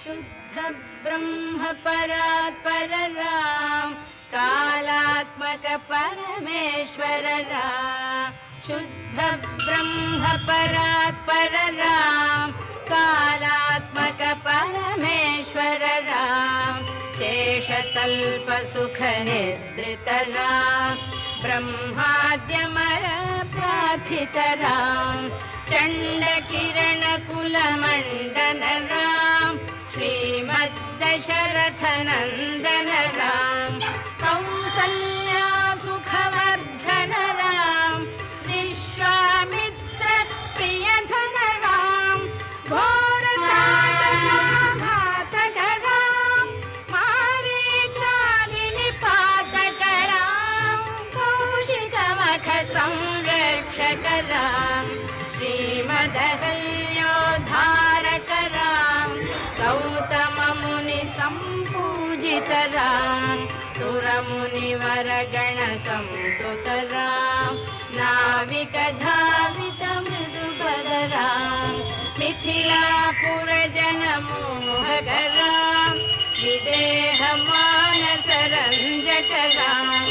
शुद्ध ब्रह्म परात्पर राम कालात्मक परमेश्वर राम शुद्ध ब्रह्म परात्पर राम कालात्मक परमेश्वर राम शेषतल्प सुख निद्रित राम ब्रह्माद्यमर प्रार्थित राम चंड किरण कुल मंडन राम श्रीमद्दशरथ नंदन राम कौसल्या सुखवर्धन राम विश्वामित्र प्रियधन राम घोरघातक राम मारीचारिणि पातक राम कौशिकमख संरक्षक राम श्रीमदहल्योद्धारक राम गौतम मुनि संपूजित राम सुरमुनिवर गण संस्तुत राम नाविक धावित मृदुपद राम मिथिलापुर जन मोहक राम विदेह मानस रंजक राम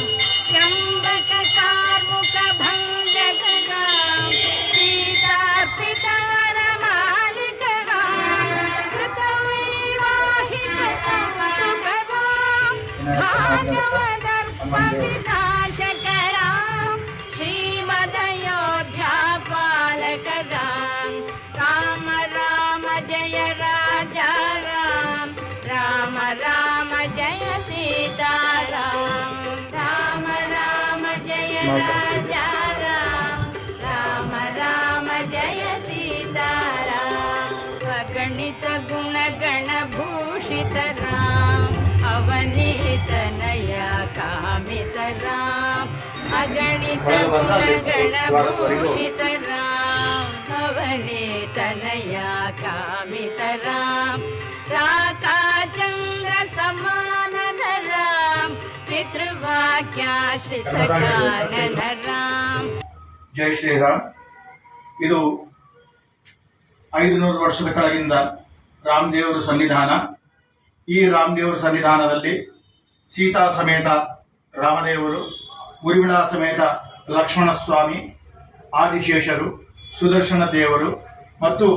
त्र्यंबक कार्मुक भंजक राम सीतार्पित वर मालिक राम कृतवैवाहिक कौतुक राम भागव दर्प विनाशक राम श्रीमदयोध्या पालक राम राम राम जय राजा राम राम राम जय सीता राम राम राम जय राजा राम राम राम जय सीता राम अगणित गुण गण भूषित राम अवनीत नया कामित राम अगणित गुण गण भूषित राम अवनीत नया कामित राम राका चंद्र समान राम पितृवाक्याश्रित कानन राम ಜೈ ಶ್ರೀರಾಮ್. ಇದು 500 ವರ್ಷದ ಕೆಳಗಿಂದ ರಾಮದೇವರ ಸನ್ನಿಧಾನ. ಈ ರಾಮದೇವರ ಸನ್ನಿಧಾನದಲ್ಲಿ ಸೀತಾ ಸಮೇತ ರಾಮದೇವರು, ಊರ್ಮಿಳಾ ಸಮೇತ ಲಕ್ಷ್ಮಣ ಸ್ವಾಮಿ, ಆದಿಶೇಷರು, ಸುದರ್ಶನ ದೇವರು ಮತ್ತು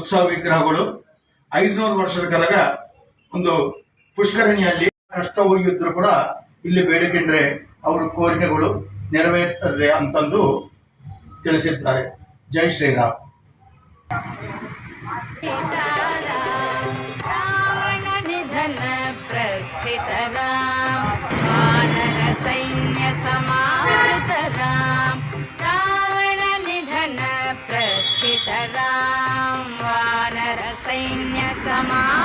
ಉತ್ಸವ ವಿಗ್ರಹಗಳು 500 ವರ್ಷದ ಕೆಳಗ ಒಂದು ಪುಷ್ಕರಣಿಯಲ್ಲಿ ಕಷ್ಟವೂ ಇದ್ದರೂ ಕೂಡ ಇಲ್ಲಿ ಬೇಡಿಕೊಂಡ್ರೆ ಅವರ ಕೋರಿಕೆಗಳು ನೆರವೇರ್ತದೆ ಅಂತಂದು ತಿಳಿಸಿದ್ದಾರೆ. ಜೈ ಶ್ರೀರಾಮ್. ರಾವಣ ನಿಧನ ಪ್ರಸ್ಥಿತ ರಾಮ ವಾನರ ಸೈನ್ಯ ಸಮಾವೃತ ರಾಮ ರಾವಣ ನಿಧನ ಪ್ರಸ್ಥಿತ ರಾಮ ವಾನರ ಸೈನ್ಯ ಸಮಾವೃತ